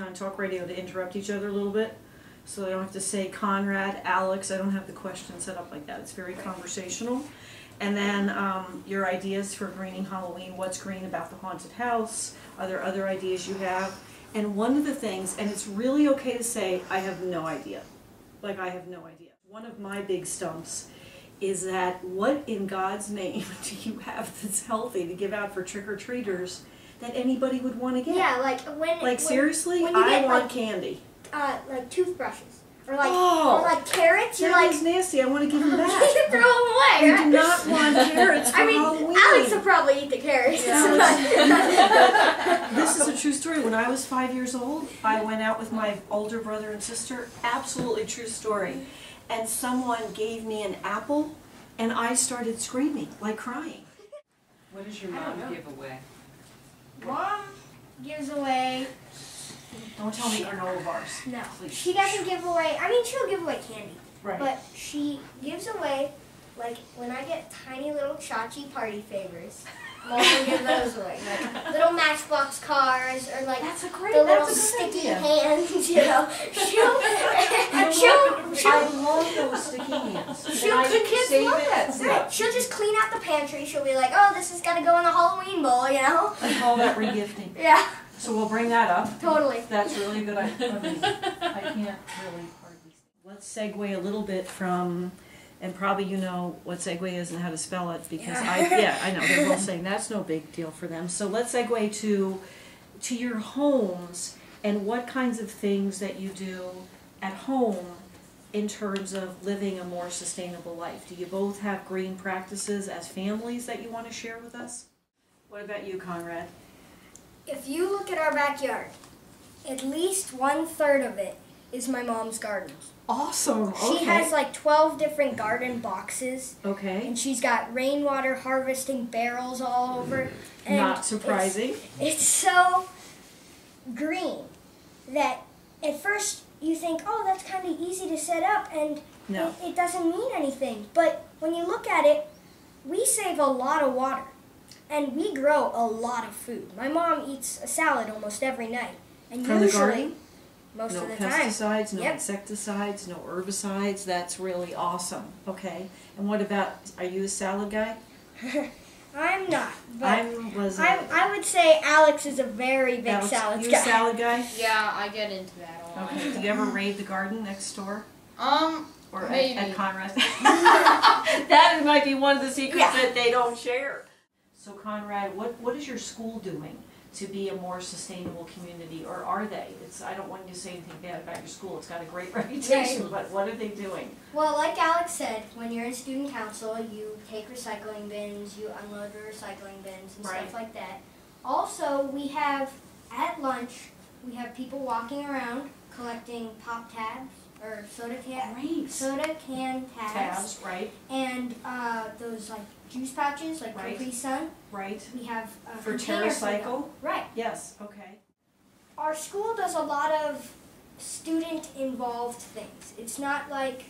on talk radio to interrupt each other a little bit. So I don't have to say Conrad, Alex. I don't have the question set up like that. It's very conversational. And then your ideas for greening Halloween. What's green about the haunted house? Are there other ideas you have? And one of the things, and it's really okay to say, I have no idea. Like, I have no idea. One of my big stumps is that what in God's name do you have that's healthy to give out for trick-or-treaters that anybody would want to get? Yeah, like seriously, when you I get, want candy. Like toothbrushes. Or like carrots. That is nasty. I want to give them back. You throw them away, You right? do not want carrots for Halloween. Alex will probably eat the carrots. Yeah, this is a true story. When I was 5 years old, I went out with my older brother and sister. Absolutely true story. And someone gave me an apple, and I started screaming, like crying. What does your mom give away? Mom gives away... Don't tell me granola bars. No, please. she doesn't give away, I mean, she'll give away candy. Right. But she gives away, like, when I get tiny little Chachi party favors, Mom will give those away. Like, little Matchbox cars, or like, That's a great, the little that's a good sticky idea. hands, you know. I love those sticky hands. The kids love that stuff. Right. She'll just clean out the pantry. She'll be like, oh, this is going to go in the Halloween bowl, you know. I call that regifting. Yeah. So we'll bring that up. Totally. That's really good. I can't really hardly. Let's segue a little bit from, and probably you know what segue is and how to spell it because I know they're both saying that's no big deal for them. So let's segue to your homes and what kinds of things that you do at home in terms of living a more sustainable life. Do you both have green practices as families that you want to share with us? What about you, Conrad? If you look at our backyard, at least 1/3 of it is my mom's garden. Awesome. Okay. She has like 12 different garden boxes. Okay. And she's got rainwater harvesting barrels all over. And not surprising. It's so green that at first you think, oh, that's kind of easy to set up and no. it doesn't mean anything. But when you look at it, we save a lot of water. And we grow a lot of food. My mom eats a salad almost every night. And From usually, the garden? most no of the time. Pesticides, no Yep. insecticides, no herbicides. That's really awesome. Okay. And what about, are you a salad guy? I'm not. But I would say Alex is a very big salad guy. You a salad guy? Yeah, I get into that a lot. Okay. Do you ever raid the garden next door? Or maybe. At Conrad? That might be one of the secrets that they don't share. So Conrad, what is your school doing to be a more sustainable community, or are they? I don't want you to say anything bad about your school. It's got a great reputation, but what are they doing? Well, like Alex said, when you're in student council, you take recycling bins, you unload the recycling bins and stuff like that. Also, we have, at lunch, we have people walking around collecting pop tabs, or soda can tabs. Right. And those like juice pouches, like Capri Sun. Right. We have for TerraCycle. Right. Yes. Okay. Our school does a lot of student-involved things. It's not like,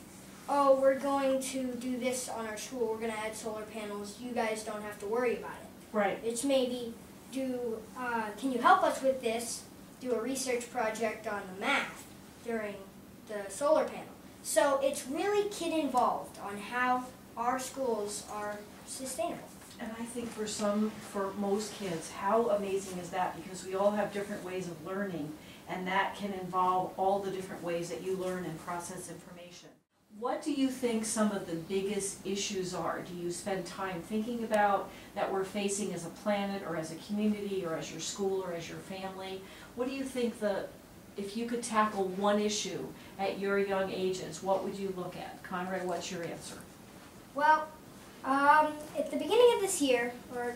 oh, we're going to do this on our school. We're going to add solar panels. You guys don't have to worry about it. Right. It's maybe can you help us with this? Do a research project on the math during the solar panel. So it's really kid-involved on how our schools are sustainable. And I think for most kids, how amazing is that? Because we all have different ways of learning, and that can involve all the different ways that you learn and process information. What do you think some of the biggest issues are? Do you spend time thinking about that we're facing as a planet, or as a community, or as your school, or as your family? What do you think if you could tackle one issue at your young ages, what would you look at? Conrad, what's your answer? Well, at the beginning of this year, or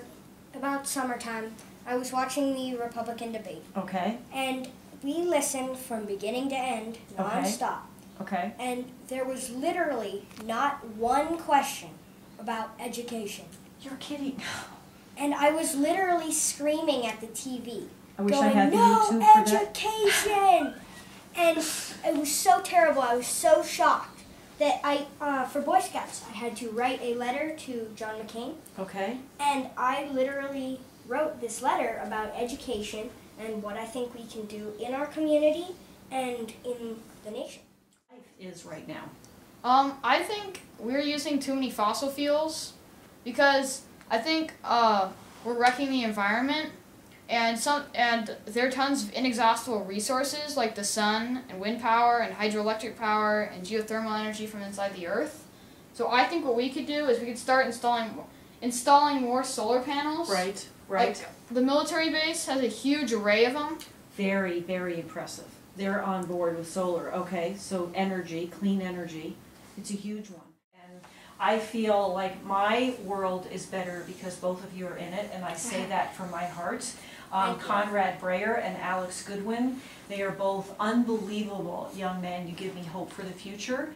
about summertime, I was watching the Republican debate. Okay. And we listened from beginning to end, nonstop. Okay. And there was literally not one question about education. You're kidding. And I was literally screaming at the TV. I wish going, I had the no YouTube for that. education! And it was so terrible. I was so shocked that for Boy Scouts, I had to write a letter to John McCain. Okay. And I literally wrote this letter about education and what I think we can do in our community and in the nation. Life is right now. I think we're using too many fossil fuels because I think we're wrecking the environment, and there are tons of inexhaustible resources like the sun and wind power and hydroelectric power and geothermal energy from inside the earth. So I think what we could do is we could start installing more solar panels. Right. Like the military base has a huge array of them. Very, very impressive. They're on board with solar. Okay, so energy, clean energy, it's a huge one. And I feel like my world is better because both of you are in it, and I say that from my heart. Conrad Breyer and Alex Goodwin, they are both unbelievable young men. You give me hope for the future.